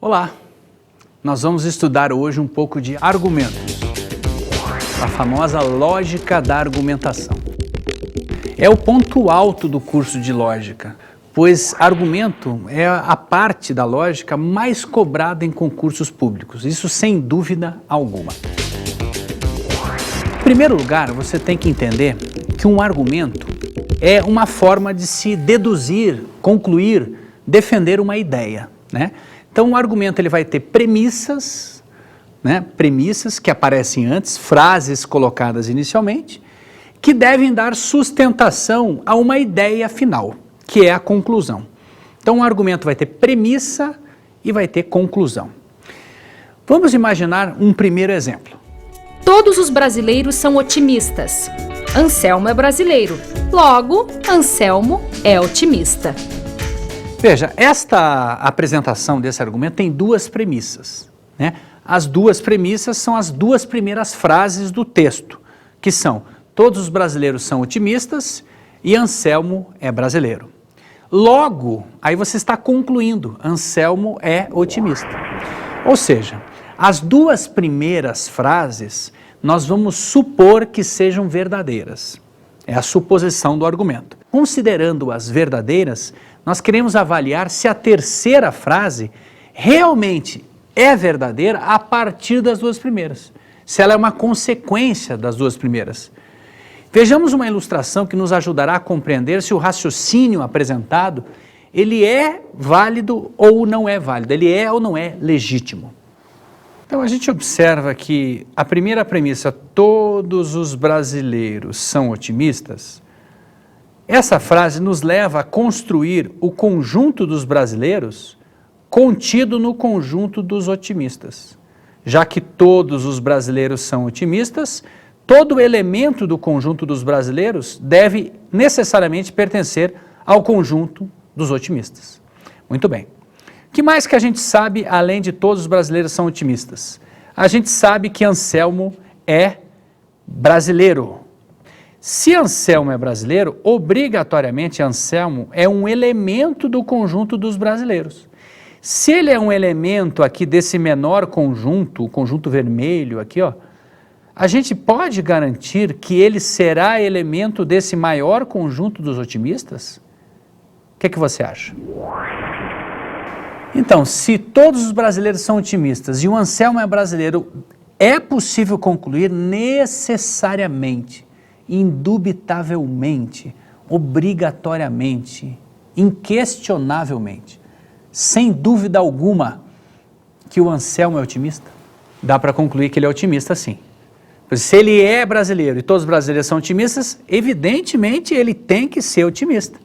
Olá, nós vamos estudar hoje um pouco de argumentos, a famosa lógica da argumentação. É o ponto alto do curso de lógica, pois argumento é a parte da lógica mais cobrada em concursos públicos, isso sem dúvida alguma. Em primeiro lugar, você tem que entender que um argumento é uma forma de se deduzir, concluir, defender uma ideia, né? Então, um argumento ele vai ter premissas, né? Premissas que aparecem antes, frases colocadas inicialmente, que devem dar sustentação a uma ideia final, que é a conclusão. Então, um argumento vai ter premissa e vai ter conclusão. Vamos imaginar um primeiro exemplo. Todos os brasileiros são otimistas. Anselmo é brasileiro, logo, Anselmo é otimista. Veja, esta apresentação desse argumento tem duas premissas, né? As duas premissas são as duas primeiras frases do texto, que são: todos os brasileiros são otimistas e Anselmo é brasileiro. Logo, aí você está concluindo, Anselmo é otimista. Ou seja, as duas primeiras frases nós vamos supor que sejam verdadeiras. É a suposição do argumento. Considerando-as verdadeiras, nós queremos avaliar se a terceira frase realmente é verdadeira a partir das duas primeiras. Se ela é uma consequência das duas primeiras. Vejamos uma ilustração que nos ajudará a compreender se o raciocínio apresentado ele é válido ou não é válido, ele é ou não é legítimo. Então a gente observa que a primeira premissa, todos os brasileiros são otimistas, essa frase nos leva a construir o conjunto dos brasileiros contido no conjunto dos otimistas. Já que todos os brasileiros são otimistas, todo elemento do conjunto dos brasileiros deve necessariamente pertencer ao conjunto dos otimistas. Muito bem. O que mais que a gente sabe, além de todos os brasileiros são otimistas? A gente sabe que Anselmo é brasileiro. Se Anselmo é brasileiro, obrigatoriamente Anselmo é um elemento do conjunto dos brasileiros. Se ele é um elemento aqui desse menor conjunto, o conjunto vermelho aqui, ó, a gente pode garantir que ele será elemento desse maior conjunto dos otimistas? O que você acha? Então, se todos os brasileiros são otimistas e o Anselmo é brasileiro, é possível concluir necessariamente, indubitavelmente, obrigatoriamente, inquestionavelmente, sem dúvida alguma, que o Anselmo é otimista? Dá para concluir que ele é otimista, sim. Pois se ele é brasileiro e todos os brasileiros são otimistas, evidentemente ele tem que ser otimista.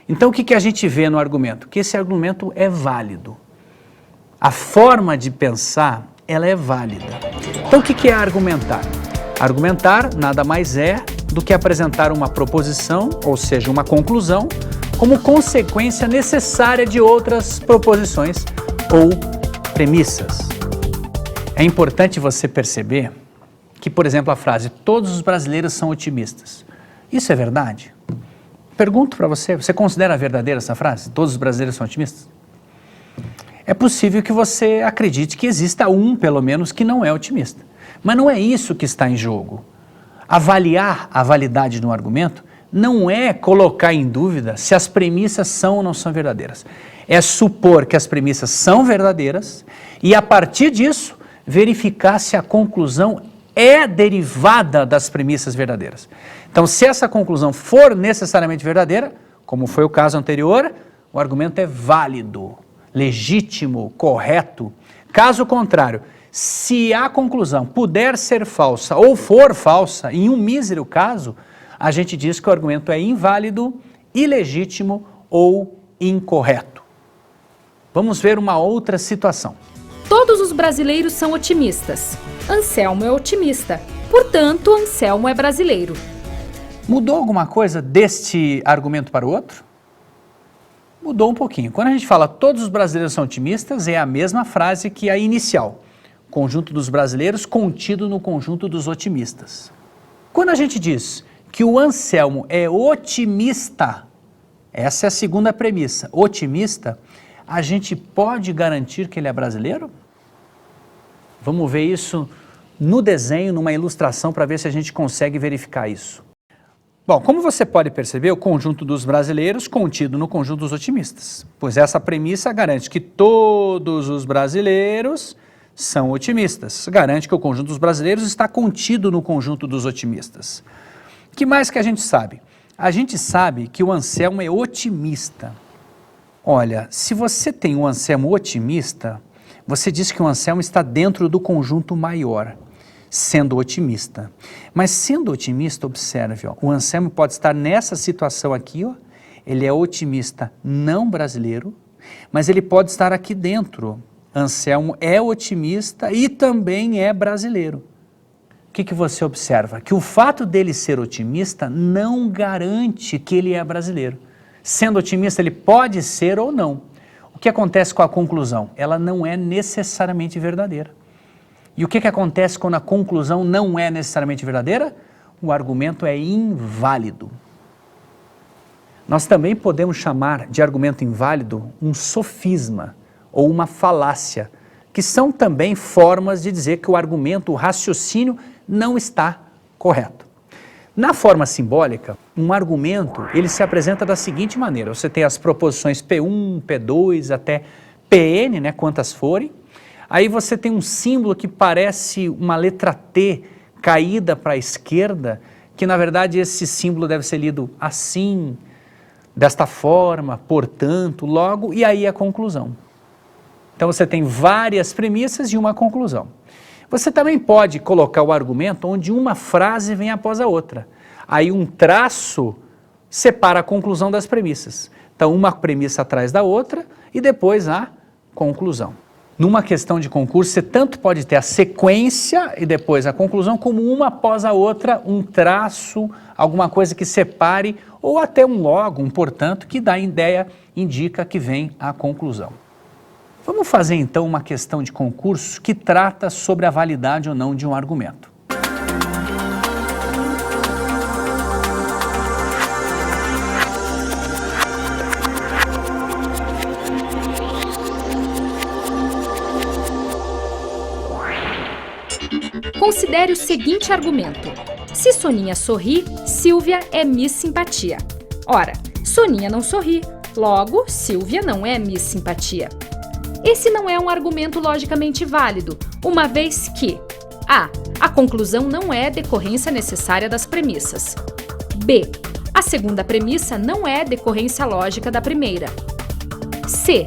Então o que a gente vê no argumento? Que esse argumento é válido. A forma de pensar, ela é válida. Então o que é argumentar? Argumentar nada mais é do que apresentar uma proposição, ou seja, uma conclusão, como consequência necessária de outras proposições ou premissas. É importante você perceber que, por exemplo, a frase todos os brasileiros são otimistas. Isso é verdade? Pergunto para você, você considera verdadeira essa frase? Todos os brasileiros são otimistas? É possível que você acredite que exista um, pelo menos, que não é otimista. Mas não é isso que está em jogo. Avaliar a validade de um argumento não é colocar em dúvida se as premissas são ou não são verdadeiras. É supor que as premissas são verdadeiras e, a partir disso, verificar se a conclusão é derivada das premissas verdadeiras. Então, se essa conclusão for necessariamente verdadeira, como foi o caso anterior, o argumento é válido, legítimo, correto. Caso contrário, se a conclusão puder ser falsa ou for falsa, em um mísero caso, a gente diz que o argumento é inválido, ilegítimo ou incorreto. Vamos ver uma outra situação. Todos os brasileiros são otimistas. Anselmo é otimista, portanto, Anselmo é brasileiro. Mudou alguma coisa deste argumento para o outro? Mudou um pouquinho. Quando a gente fala todos os brasileiros são otimistas, é a mesma frase que a inicial. Conjunto dos brasileiros contido no conjunto dos otimistas. Quando a gente diz que o Anselmo é otimista, essa é a segunda premissa, otimista, a gente pode garantir que ele é brasileiro? Vamos ver isso no desenho, numa ilustração, para ver se a gente consegue verificar isso. Bom, como você pode perceber, o conjunto dos brasileiros contido no conjunto dos otimistas, pois essa premissa garante que todos os brasileiros são otimistas, garante que o conjunto dos brasileiros está contido no conjunto dos otimistas. O que mais que a gente sabe? A gente sabe que o Anselmo é otimista. Olha, se você tem um Anselmo otimista, você diz que o Anselmo está dentro do conjunto maior, sendo otimista. Mas sendo otimista, observe, ó, o Anselmo pode estar nessa situação aqui, ó, ele é otimista não brasileiro, mas ele pode estar aqui dentro. Anselmo é otimista e também é brasileiro. O que você observa? Que o fato dele ser otimista não garante que ele é brasileiro. Sendo otimista, ele pode ser ou não. O que acontece com a conclusão? Ela não é necessariamente verdadeira. E o que acontece quando a conclusão não é necessariamente verdadeira? O argumento é inválido. Nós também podemos chamar de argumento inválido um sofisma ou uma falácia, que são também formas de dizer que o argumento, o raciocínio, não está correto. Na forma simbólica, um argumento ele se apresenta da seguinte maneira: você tem as proposições P1, P2 até Pn, né, quantas forem. Aí você tem um símbolo que parece uma letra T caída para a esquerda, que na verdade esse símbolo deve ser lido assim, desta forma, portanto, logo, e aí a conclusão. Então você tem várias premissas e uma conclusão. Você também pode colocar o argumento onde uma frase vem após a outra. Aí um traço separa a conclusão das premissas. Então uma premissa atrás da outra e depois a conclusão. Numa questão de concurso, você tanto pode ter a sequência e depois a conclusão, como uma após a outra, um traço, alguma coisa que separe, ou até um logo, um portanto, que dá ideia, indica que vem a conclusão. Vamos fazer então uma questão de concurso que trata sobre a validade ou não de um argumento. Considere o seguinte argumento: se Soninha sorri, Silvia é Miss Simpatia. Ora, Soninha não sorri, logo Silvia não é Miss Simpatia. Esse não é um argumento logicamente válido, uma vez que a. A conclusão não é decorrência necessária das premissas. B. A segunda premissa não é decorrência lógica da primeira. C.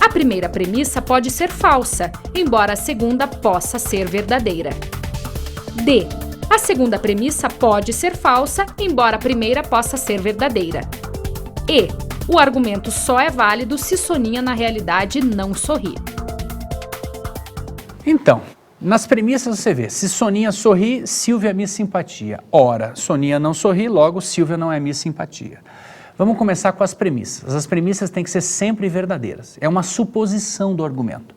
A primeira premissa pode ser falsa, embora a segunda possa ser verdadeira. D. A segunda premissa pode ser falsa, embora a primeira possa ser verdadeira. E. O argumento só é válido se Soninha na realidade não sorri. Então, nas premissas você vê, se Soninha sorri, Silvia é Miss Simpatia. Ora, Soninha não sorri, logo Silvia não é Miss Simpatia. Vamos começar com as premissas. As premissas têm que ser sempre verdadeiras. É uma suposição do argumento.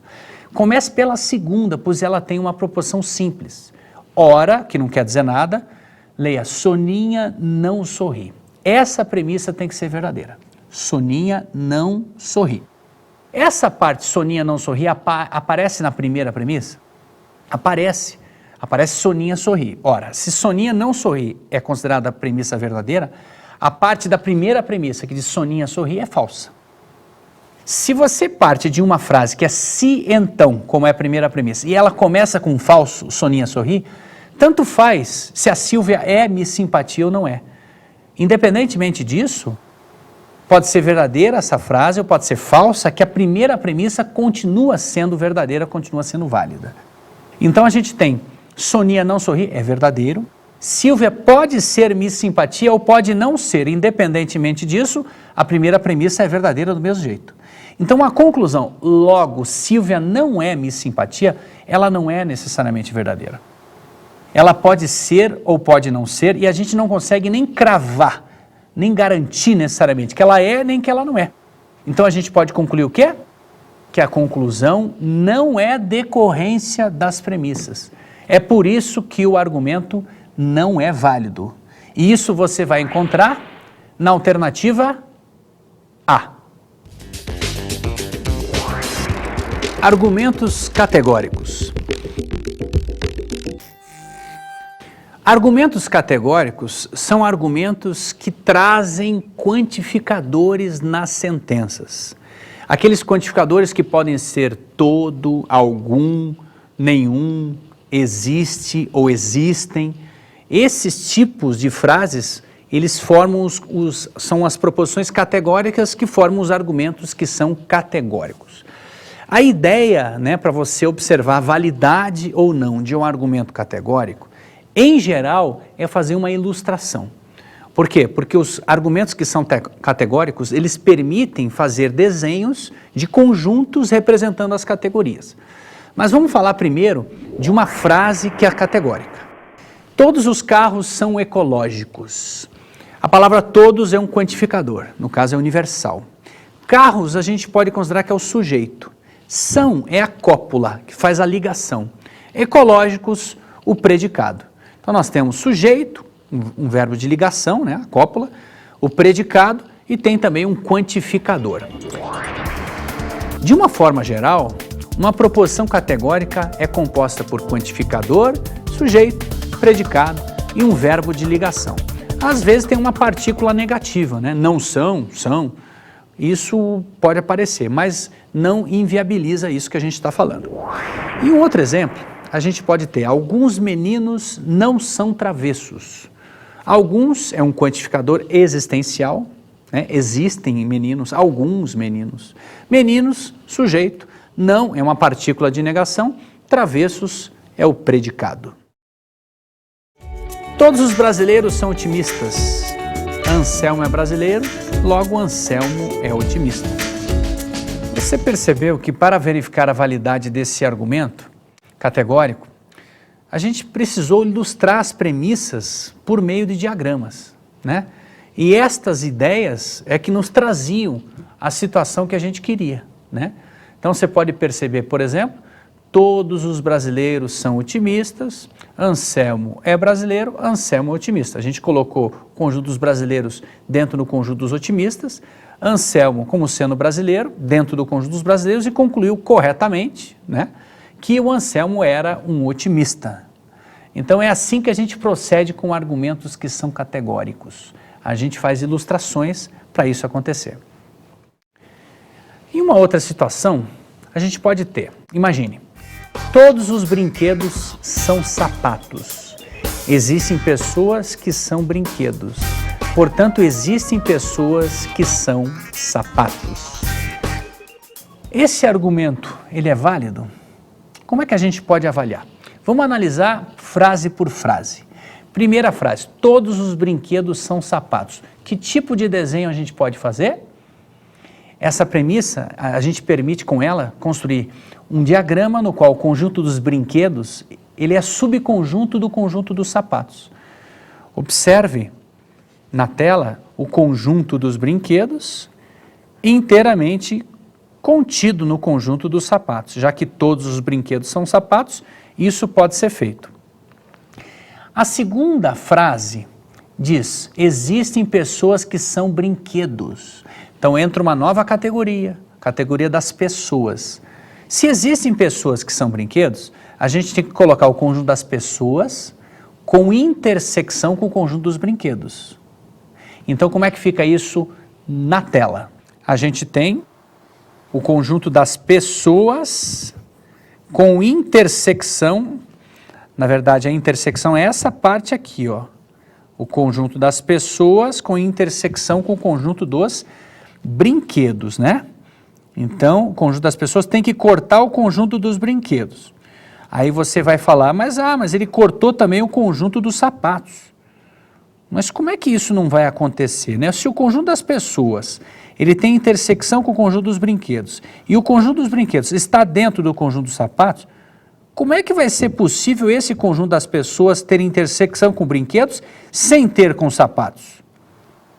Comece pela segunda, pois ela tem uma proposição simples. Ora, que não quer dizer nada, leia Soninha não sorri. Essa premissa tem que ser verdadeira. Soninha não sorri. Essa parte, Soninha não sorri, aparece na primeira premissa? Aparece. Aparece Soninha sorri. Ora, se Soninha não sorri é considerada a premissa verdadeira, a parte da primeira premissa, que diz Soninha sorri, é falsa. Se você parte de uma frase que é se então, como é a primeira premissa, e ela começa com um falso, Soninha sorri, tanto faz se a Silvia é Miss Simpatia ou não é. Independentemente disso, pode ser verdadeira essa frase ou pode ser falsa, que a primeira premissa continua sendo verdadeira, continua sendo válida. Então a gente tem Soninha não sorri, é verdadeiro. Silvia pode ser Miss Simpatia ou pode não ser, independentemente disso, a primeira premissa é verdadeira do mesmo jeito. Então a conclusão, logo, Silvia não é Miss Simpatia, ela não é necessariamente verdadeira. Ela pode ser ou pode não ser e a gente não consegue nem cravar, nem garantir necessariamente que ela é nem que ela não é. Então a gente pode concluir o quê? Que a conclusão não é decorrência das premissas. É por isso que o argumento não é válido. E isso você vai encontrar na alternativa A. Argumentos categóricos. Argumentos categóricos são argumentos que trazem quantificadores nas sentenças. Aqueles quantificadores que podem ser todo, algum, nenhum, existe ou existem. Esses tipos de frases, eles formam são as proposições categóricas que formam os argumentos que são categóricos. A ideia, para você observar a validade ou não de um argumento categórico, em geral, é fazer uma ilustração. Por quê? Porque os argumentos que são categóricos, eles permitem fazer desenhos de conjuntos representando as categorias. Mas vamos falar primeiro de uma frase que é categórica. Todos os carros são ecológicos. A palavra todos é um quantificador, no caso é universal. Carros a gente pode considerar que é o sujeito. São é a cópula, que faz a ligação. Ecológicos, o predicado. Então nós temos sujeito, um verbo de ligação, a cópula, o predicado e tem também um quantificador. De uma forma geral, uma proposição categórica é composta por quantificador, sujeito, predicado e um verbo de ligação. Às vezes tem uma partícula negativa, não são, são. Isso pode aparecer, mas não inviabiliza isso que a gente está falando. E um outro exemplo, a gente pode ter: alguns meninos não são travessos. Alguns é um quantificador existencial, existem meninos, alguns meninos. Meninos, sujeito, não é uma partícula de negação, travessos é o predicado. Todos os brasileiros são otimistas. Anselmo é brasileiro, logo Anselmo é otimista. Você percebeu que para verificar a validade desse argumento categórico, a gente precisou ilustrar as premissas por meio de diagramas, E estas ideias é que nos traziam a situação que a gente queria, Então você pode perceber, por exemplo, todos os brasileiros são otimistas, Anselmo é brasileiro, Anselmo é otimista. A gente colocou o conjunto dos brasileiros dentro do conjunto dos otimistas, Anselmo como sendo brasileiro dentro do conjunto dos brasileiros e concluiu corretamente, que o Anselmo era um otimista. Então é assim que a gente procede com argumentos que são categóricos. A gente faz ilustrações para isso acontecer. Em uma outra situação, a gente pode ter, imagine, todos os brinquedos são sapatos. Existem pessoas que são brinquedos. Portanto, existem pessoas que são sapatos. Esse argumento, ele é válido? Como é que a gente pode avaliar? Vamos analisar frase por frase. Primeira frase: todos os brinquedos são sapatos. Que tipo de desenho a gente pode fazer? Essa premissa, a gente permite com ela construir um diagrama no qual o conjunto dos brinquedos, ele é subconjunto do conjunto dos sapatos. Observe na tela o conjunto dos brinquedos inteiramente contido no conjunto dos sapatos. Já que todos os brinquedos são sapatos, isso pode ser feito. A segunda frase diz: existem pessoas que são brinquedos. Então entra uma nova categoria, categoria das pessoas. Se existem pessoas que são brinquedos, a gente tem que colocar o conjunto das pessoas com intersecção com o conjunto dos brinquedos. Então como é que fica isso na tela? A gente tem o conjunto das pessoas com intersecção, na verdade a intersecção é essa parte aqui, o conjunto das pessoas com intersecção com o conjunto dos brinquedos, Então, o conjunto das pessoas tem que cortar o conjunto dos brinquedos. Aí você vai falar, mas ele cortou também o conjunto dos sapatos. Mas como é que isso não vai acontecer, Se o conjunto das pessoas, ele tem intersecção com o conjunto dos brinquedos, e o conjunto dos brinquedos está dentro do conjunto dos sapatos, como é que vai ser possível esse conjunto das pessoas ter intersecção com brinquedos sem ter com sapatos?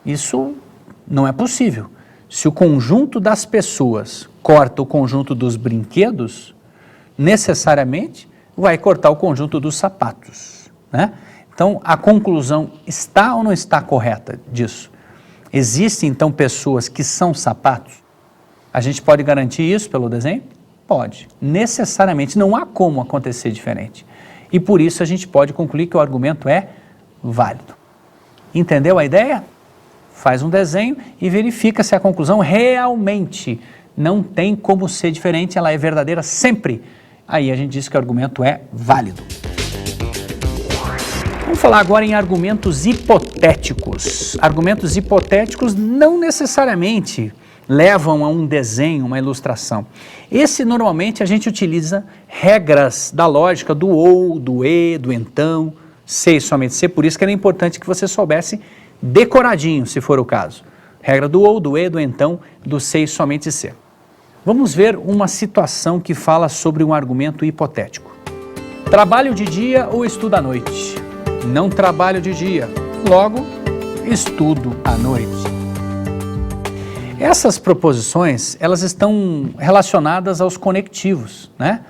Isso não é possível. Se o conjunto das pessoas corta o conjunto dos brinquedos, necessariamente vai cortar o conjunto dos sapatos, Então, a conclusão está ou não está correta disso? Existem, então, pessoas que são sapatos? A gente pode garantir isso pelo desenho? Pode. Necessariamente, não há como acontecer diferente. E por isso a gente pode concluir que o argumento é válido. Entendeu a ideia? Faz um desenho e verifica se a conclusão realmente não tem como ser diferente, ela é verdadeira sempre. Aí a gente diz que o argumento é válido. Vamos falar agora em argumentos hipotéticos. Argumentos hipotéticos não necessariamente levam a um desenho, uma ilustração. Esse normalmente a gente utiliza regras da lógica do ou, do e, do então, se e somente se, por isso que era importante que você soubesse decoradinho, se for o caso. Regra do ou, do e, do então, do se e somente se. Vamos ver uma situação que fala sobre um argumento hipotético. Trabalho de dia ou estudo à noite? Não trabalho de dia, logo estudo à noite. Essas proposições, elas estão relacionadas aos conectivos, né?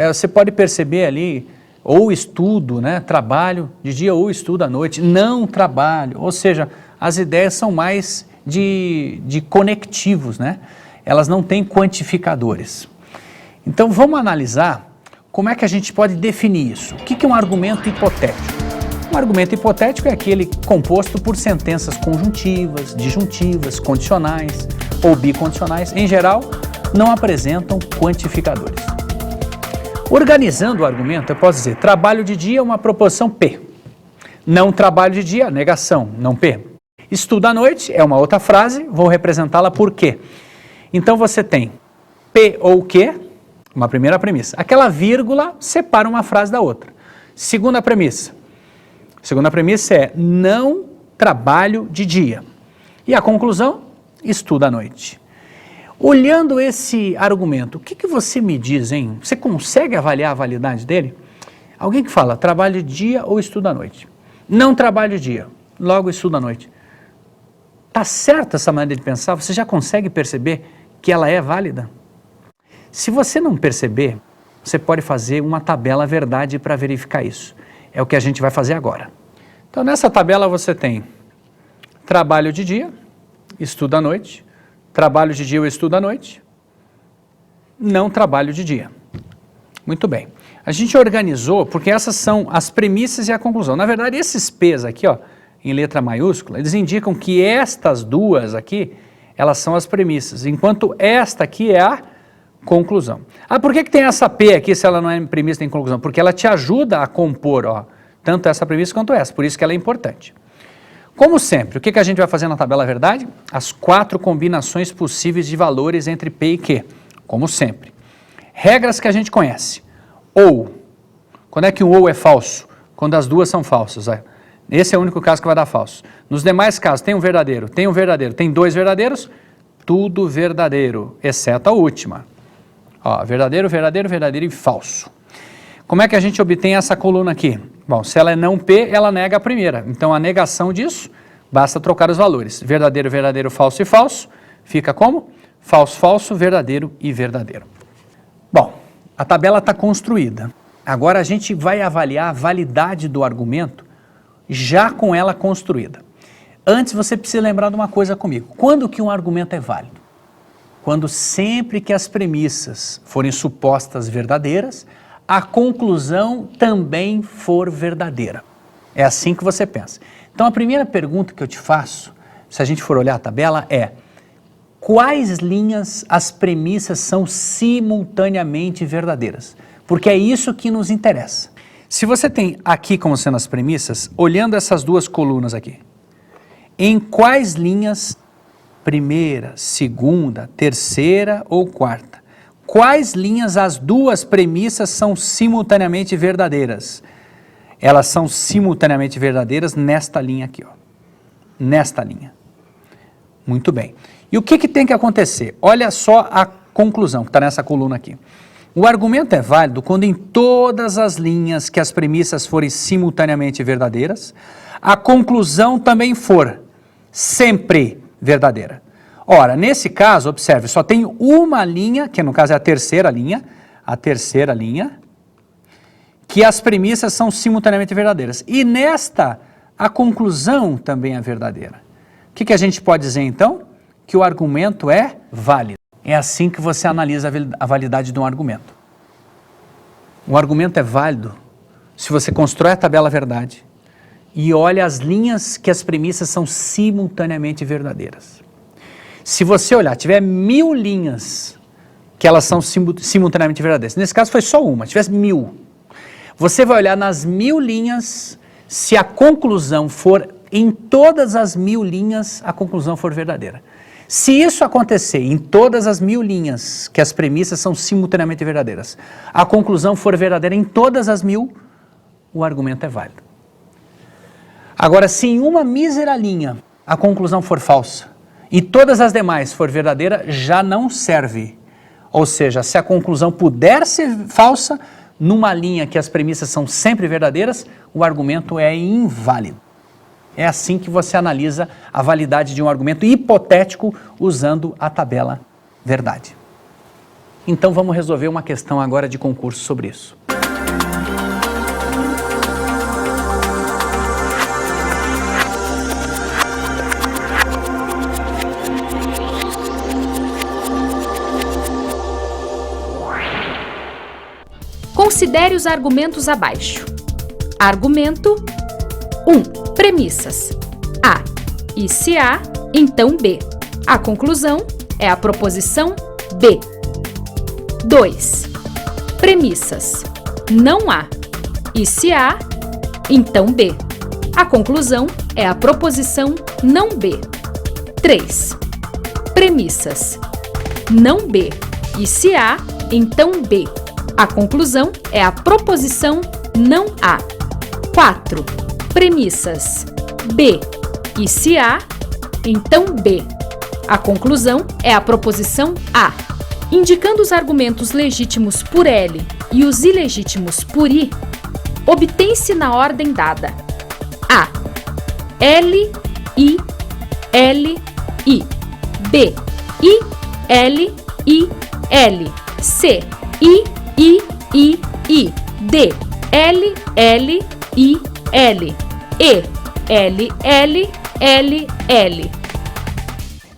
Você pode perceber ali, ou estudo, né? Trabalho de dia ou estudo à noite, não trabalho, ou seja, as ideias são mais de conectivos, né? Elas não têm quantificadores. Então vamos analisar como é que a gente pode definir isso. O que é um argumento hipotético? Um argumento hipotético é aquele composto por sentenças conjuntivas, disjuntivas, condicionais ou bicondicionais. Em geral, não apresentam quantificadores. Organizando o argumento, eu posso dizer, trabalho de dia é uma proposição P. Não trabalho de dia, negação, não P. Estudo à noite é uma outra frase, vou representá-la por Q. Então você tem P ou Q, uma primeira premissa. Aquela vírgula separa uma frase da outra. Segunda premissa. Segunda premissa é não trabalho de dia. E a conclusão, estudo à noite. Olhando esse argumento, o que você me diz, hein? Você consegue avaliar a validade dele? Alguém que fala trabalho de dia ou estudo à noite? Não trabalho de dia, logo estudo à noite. Está certa essa maneira de pensar? Você já consegue perceber que ela é válida? Se você não perceber, você pode fazer uma tabela verdade para verificar isso. É o que a gente vai fazer agora. Então, nessa tabela você tem trabalho de dia, estudo à noite, trabalho de dia ou estudo à noite, não trabalho de dia. Muito bem. A gente organizou, porque essas são as premissas e a conclusão. Na verdade, esses P's aqui, ó, em letra maiúscula, eles indicam que estas duas aqui, elas são as premissas, enquanto esta aqui é a conclusão. Ah, por que tem essa P aqui se ela não é premissa nem conclusão? Porque ela te ajuda a compor, ó, tanto essa premissa quanto essa, por isso que ela é importante. Como sempre, o que a gente vai fazer na tabela verdade? As 4 combinações possíveis de valores entre P e Q, como sempre. Regras que a gente conhece. Ou. Quando é que um ou é falso? Quando as duas são falsas. Esse é o único caso que vai dar falso. Nos demais casos, tem um verdadeiro, tem 2 verdadeiros, tudo verdadeiro, exceto a última. Ó, verdadeiro, verdadeiro, verdadeiro e falso. Como é que a gente obtém essa coluna aqui? Bom, se ela é não P, ela nega a primeira. Então, a negação disso, basta trocar os valores. Verdadeiro, verdadeiro, falso e falso. Fica como? Falso, falso, verdadeiro e verdadeiro. Bom, a tabela está construída. Agora a gente vai avaliar a validade do argumento já com ela construída. Antes você precisa lembrar de uma coisa comigo. Quando que um argumento é válido? Quando sempre que as premissas forem supostas verdadeiras, a conclusão também for verdadeira. É assim que você pensa. Então a primeira pergunta que eu te faço, se a gente for olhar a tabela, é: quais linhas as premissas são simultaneamente verdadeiras? Porque é isso que nos interessa. Se você tem aqui como sendo as premissas, olhando essas duas colunas aqui, em quais linhas, primeira, segunda, terceira ou quarta, quais linhas as duas premissas são simultaneamente verdadeiras? Elas são simultaneamente verdadeiras nesta linha aqui, ó. Nesta linha. Muito bem. E o que tem que acontecer? Olha só a conclusão que está nessa coluna aqui. O argumento é válido quando em todas as linhas que as premissas forem simultaneamente verdadeiras, a conclusão também for sempre verdadeira. Ora, nesse caso, observe, só tem uma linha, que no caso é a terceira linha, que as premissas são simultaneamente verdadeiras. E nesta, a conclusão também é verdadeira. O que a gente pode dizer então? Que o argumento é válido. É assim que você analisa a validade de um argumento. O argumento é válido se você constrói a tabela verdade e olha as linhas que as premissas são simultaneamente verdadeiras. Se você olhar, tiver 1000 linhas que elas são simultaneamente verdadeiras, nesse caso foi só uma, tivesse 1000, você vai olhar nas 1000 linhas, se a conclusão for, em todas as 1000 linhas, a conclusão for verdadeira. Se isso acontecer em todas as 1000 linhas, que as premissas são simultaneamente verdadeiras, a conclusão for verdadeira em todas as 1000, o argumento é válido. Agora, se em uma mísera linha a conclusão for falsa e todas as demais for verdadeira, já não serve. Ou seja, se a conclusão puder ser falsa, numa linha que as premissas são sempre verdadeiras, o argumento é inválido. É assim que você analisa a validade de um argumento hipotético usando a tabela verdade. Então vamos resolver uma questão agora de concurso sobre isso. Considere os argumentos abaixo. Argumento 1. Premissas. A. E se A, então B. A conclusão é a proposição B. 2. Premissas. Não A. E se A, então B. A conclusão é a proposição não B. 3. Premissas. Não B. E se A, então B. A conclusão é a proposição não A. 4. Premissas. B. E se A, então B. A conclusão é a proposição A. Indicando os argumentos legítimos por L e os ilegítimos por I, obtém-se na ordem dada: A. L, I, L, I. B. I, L, I, L. C. I, I. D. L, L, I, L. E. L, L, L, L.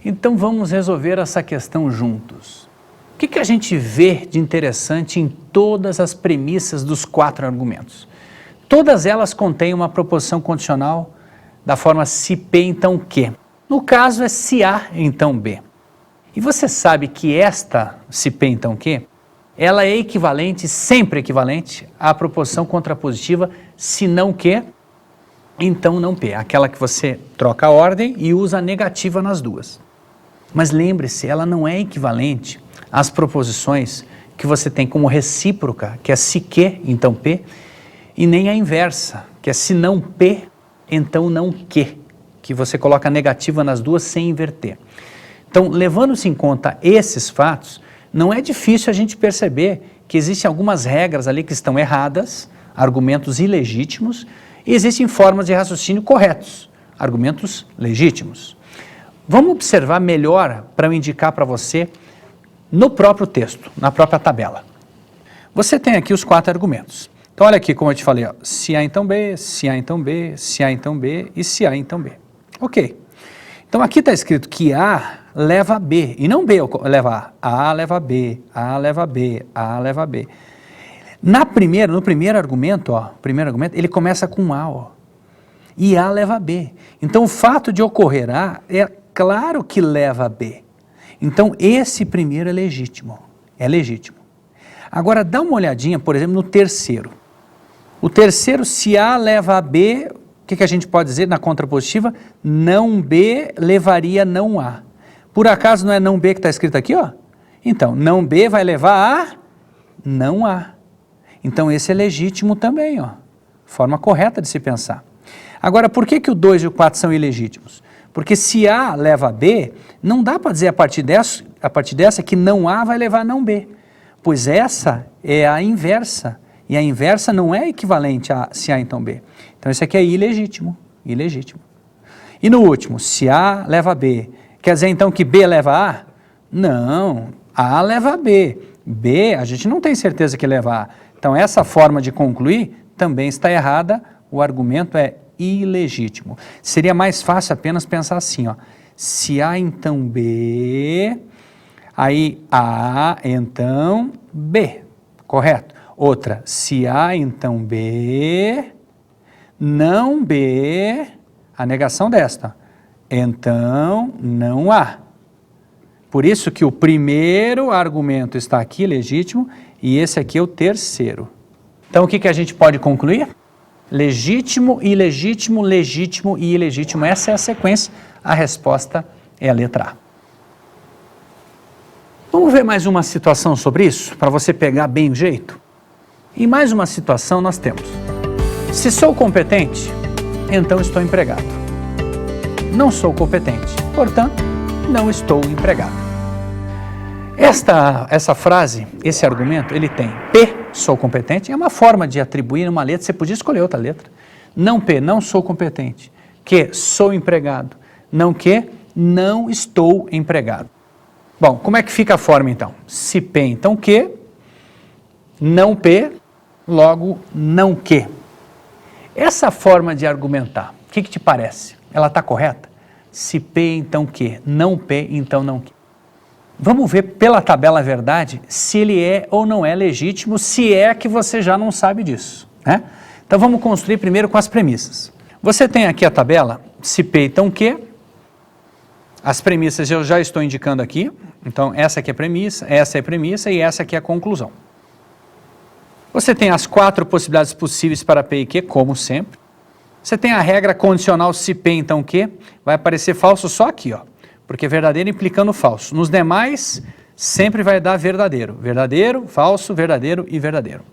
Então vamos resolver essa questão juntos. O que a gente vê de interessante em todas as premissas dos 4 argumentos? Todas elas contêm uma proposição condicional da forma se P, então Q. No caso é se A, então B. E você sabe que esta se P, então Q, ela é equivalente, sempre equivalente, à proposição contrapositiva se não Q, então não P. Aquela que você troca a ordem e usa a negativa nas duas. Mas lembre-se, ela não é equivalente às proposições que você tem como recíproca, que é se Q, então P, e nem a inversa, que é se não P, então não Q, que você coloca a negativa nas duas sem inverter. Então, levando-se em conta esses fatos, não é difícil a gente perceber que existem algumas regras ali que estão erradas, argumentos ilegítimos, e existem formas de raciocínio corretos, argumentos legítimos. Vamos observar melhor para eu indicar para você no próprio texto, na própria tabela. Você tem aqui os 4 argumentos. Então olha aqui como eu te falei, ó, se A então B, se A então B, se A então B e se A então B. Ok. Então aqui está escrito que A leva a B, e não B leva A. A leva B, A leva B, A leva B. No primeiro argumento, ó, ele começa com A, ó, e A leva a B. Então o fato de ocorrer A é claro que leva a B. Então esse primeiro é legítimo, Agora dá uma olhadinha, por exemplo, no terceiro. O terceiro, se A leva a B, o que a gente pode dizer na contrapositiva? Não B levaria não A. Por acaso não é não B que está escrito aqui, ó? Então, não B vai levar a não A. Então esse é legítimo também, ó. Forma correta de se pensar. Agora, por que o 2 e o 4 são ilegítimos? Porque se A leva a B, não dá para dizer a partir dessa que não A vai levar não B. Pois essa é a inversa. E a inversa não é equivalente a se A então B. Então esse aqui é ilegítimo. E no último, se A leva a B, quer dizer então que B leva A? Não, A leva a B. B, a gente não tem certeza que leva A. Então essa forma de concluir também está errada, o argumento é ilegítimo. Seria mais fácil apenas pensar assim, ó, se A então B, Aí A, então B, correto. Outra, se A, então B, não B, a negação desta, então não A. Por isso que o primeiro argumento está aqui, legítimo, e esse aqui é o terceiro. Então o que a gente pode concluir? Legítimo, ilegítimo, legítimo e ilegítimo. Essa é a sequência. A resposta é a letra A. Vamos ver mais uma situação sobre isso, para você pegar bem o jeito? Em mais uma situação nós temos: se sou competente, então estou empregado. Não sou competente, portanto, não estou empregado. Essa frase, esse argumento, ele tem P, sou competente, é uma forma de atribuir uma letra, você podia escolher outra letra. Não P, não sou competente. Q, sou empregado. Não Q, não estou empregado. Bom, como é que fica a forma então? Se P, então Q, não P, logo não Q. Essa forma de argumentar, o que te parece? Ela está correta? Se P, então Q, não P, então não Q. Vamos ver pela tabela verdade se ele é ou não é legítimo, se é que você já não sabe disso, né? Então vamos construir primeiro com as premissas. Você tem aqui a tabela, se P, então Q. As premissas eu já estou indicando aqui, então essa aqui é a premissa, essa é a premissa e essa aqui é a conclusão. Você tem as 4 possibilidades possíveis para P e Q, como sempre. Você tem a regra condicional se P, então Q, vai aparecer falso só aqui, ó, porque verdadeiro implicando falso. Nos demais, sempre vai dar verdadeiro. Verdadeiro, falso, verdadeiro e verdadeiro.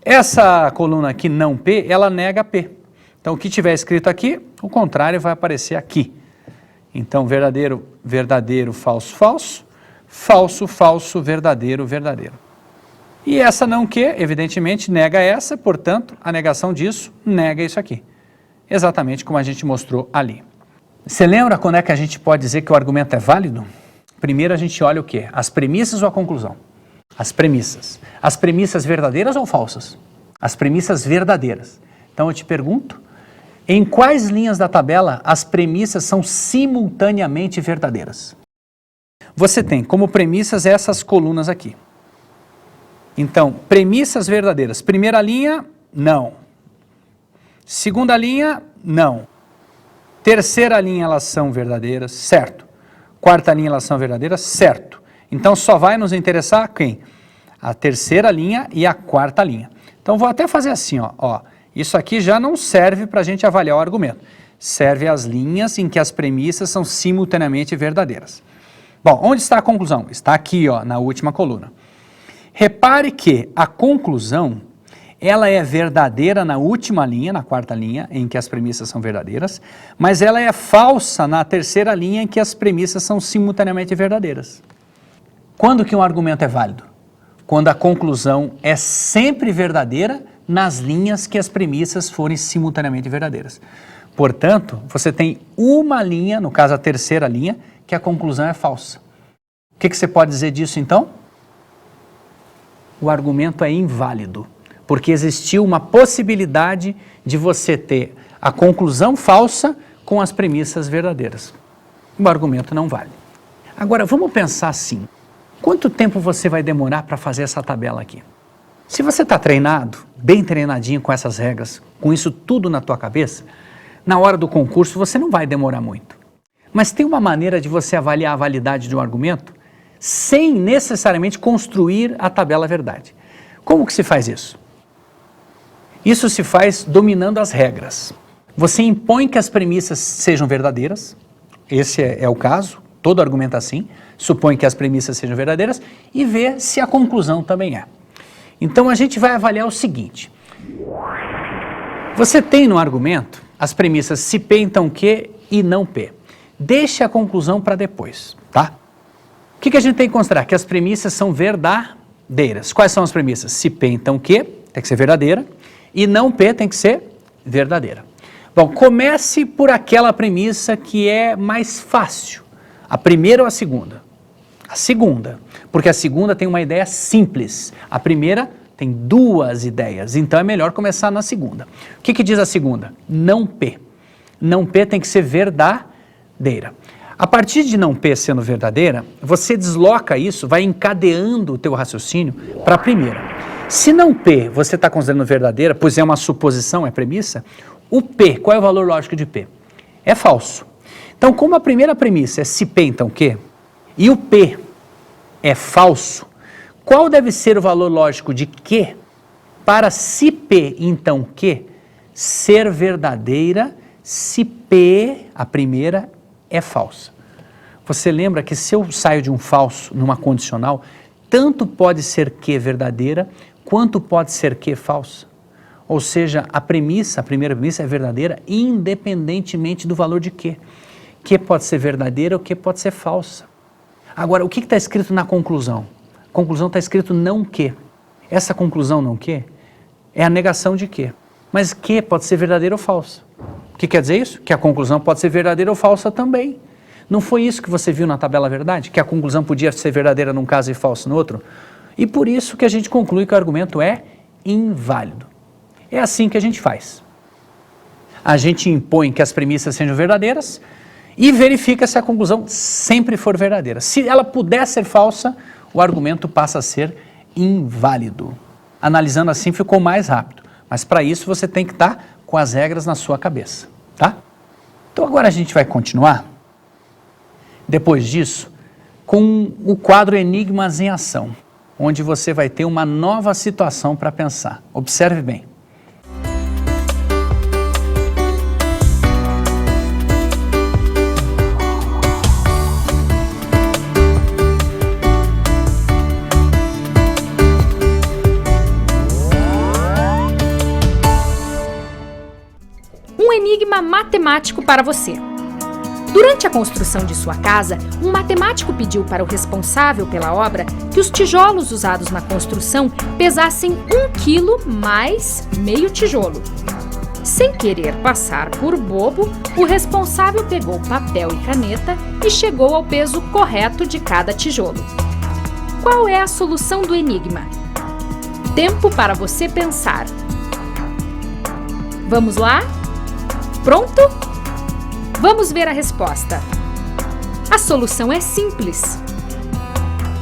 Essa coluna aqui, não P, ela nega P. Então, o que tiver escrito aqui, o contrário vai aparecer aqui. Então, verdadeiro, verdadeiro, falso, falso. Falso, falso, verdadeiro, verdadeiro. E essa não Q, evidentemente, nega essa, portanto, a negação disso nega isso aqui. Exatamente como a gente mostrou ali. Você lembra quando é que a gente pode dizer que o argumento é válido? Primeiro a gente olha o quê? As premissas ou a conclusão? As premissas. As premissas verdadeiras ou falsas? As premissas verdadeiras. Então eu te pergunto, em quais linhas da tabela as premissas são simultaneamente verdadeiras? Você tem como premissas essas colunas aqui. Então, premissas verdadeiras. Primeira linha, não. Segunda linha, não. Terceira linha, elas são verdadeiras, certo. Quarta linha, elas são verdadeiras, certo. Então, só vai nos interessar quem? A terceira linha e a quarta linha. Então, vou até fazer assim, ó. Isso aqui já não serve para a gente avaliar o argumento. Serve as linhas em que as premissas são simultaneamente verdadeiras. Bom, onde está a conclusão? Está aqui, ó, na última coluna. Repare que a conclusão, ela é verdadeira na última linha, na quarta linha, em que as premissas são verdadeiras, mas ela é falsa na terceira linha, em que as premissas são simultaneamente verdadeiras. Quando que um argumento é válido? Quando a conclusão é sempre verdadeira nas linhas que as premissas forem simultaneamente verdadeiras. Portanto, você tem uma linha, no caso a terceira linha, que a conclusão é falsa. O que você pode dizer disso então? O argumento é inválido, porque existiu uma possibilidade de você ter a conclusão falsa com as premissas verdadeiras. O argumento não vale. Agora, vamos pensar assim, quanto tempo você vai demorar para fazer essa tabela aqui? Se você está treinado, bem treinadinho com essas regras, com isso tudo na tua cabeça, na hora do concurso você não vai demorar muito. Mas tem uma maneira de você avaliar a validade de um argumento sem necessariamente construir a tabela verdade. Como que se faz isso? Isso se faz dominando as regras. Você impõe que as premissas sejam verdadeiras, esse é o caso, todo argumento assim, supõe que as premissas sejam verdadeiras e vê se a conclusão também é. Então a gente vai avaliar o seguinte, você tem no argumento as premissas se P então Q e não P. Deixe a conclusão para depois, tá? O que a gente tem que considerar? Que as premissas são verdadeiras. Quais são as premissas? Se P, então Q, tem que ser verdadeira, e não P tem que ser verdadeira. Bom, comece por aquela premissa que é mais fácil. A primeira ou a segunda? A segunda, porque a segunda tem uma ideia simples. A primeira tem 2 ideias, então é melhor começar na segunda. O que diz a segunda? Não P. Não P tem que ser verdadeira. A partir de não P sendo verdadeira, você desloca isso, vai encadeando o teu raciocínio para a primeira. Se não P você está considerando verdadeira, pois é uma suposição, é premissa, o P, qual é o valor lógico de P? É falso. Então, como a primeira premissa é se P, então Q, e o P é falso, qual deve ser o valor lógico de Q para se P, então Q, ser verdadeira se P, a primeira, é falsa? Você lembra que se eu saio de um falso numa condicional, tanto pode ser Q verdadeira, quanto pode ser Q falsa? Ou seja, a primeira premissa é verdadeira independentemente do valor de Q. Q pode ser verdadeira ou Q pode ser falsa. Agora, o que está escrito na conclusão? A conclusão está escrito não Q. Essa conclusão não Q é a negação de Q. Mas Q pode ser verdadeira ou falsa. O que quer dizer isso? Que a conclusão pode ser verdadeira ou falsa também. Não foi isso que você viu na tabela verdade? Que a conclusão podia ser verdadeira num caso e falsa no outro? E por isso que a gente conclui que o argumento é inválido. É assim que a gente faz. A gente impõe que as premissas sejam verdadeiras e verifica se a conclusão sempre for verdadeira. Se ela puder ser falsa, o argumento passa a ser inválido. Analisando assim ficou mais rápido, mas para isso você tem que estar com as regras na sua cabeça, tá? Então agora a gente vai continuar, depois disso, com o quadro Enigmas em Ação, onde você vai ter uma nova situação para pensar. Observe bem. Um enigma matemático para você. Durante a construção de sua casa, um matemático pediu para o responsável pela obra que os tijolos usados na construção pesassem 1 quilo mais meio tijolo. Sem querer passar por bobo, o responsável pegou papel e caneta e chegou ao peso correto de cada tijolo. Qual é a solução do enigma? Tempo para você pensar. Vamos lá? Pronto? Vamos ver a resposta. A solução é simples.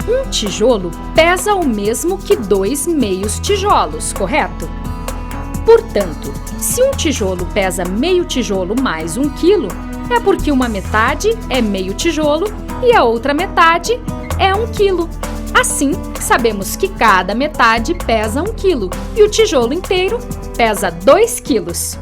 Um tijolo pesa o mesmo que 2 meios tijolos, correto? Portanto, se um tijolo pesa meio tijolo mais 1 quilo, é porque uma metade é meio tijolo e a outra metade é 1 quilo. Assim, sabemos que cada metade pesa 1 quilo e o tijolo inteiro pesa 2 quilos.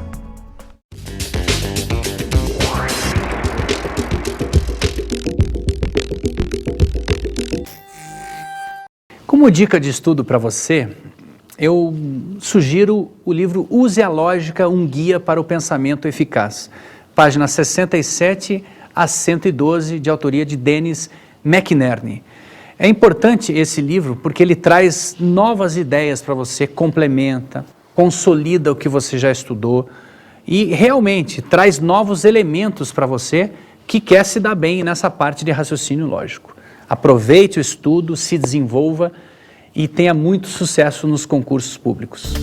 Como dica de estudo para você, eu sugiro o livro Use a Lógica, um guia para o pensamento eficaz. Páginas 67 a 112, de autoria de Dennis McNerney. É importante esse livro porque ele traz novas ideias para você, complementa, consolida o que você já estudou e realmente traz novos elementos para você que quer se dar bem nessa parte de raciocínio lógico. Aproveite o estudo, se desenvolva e tenha muito sucesso nos concursos públicos.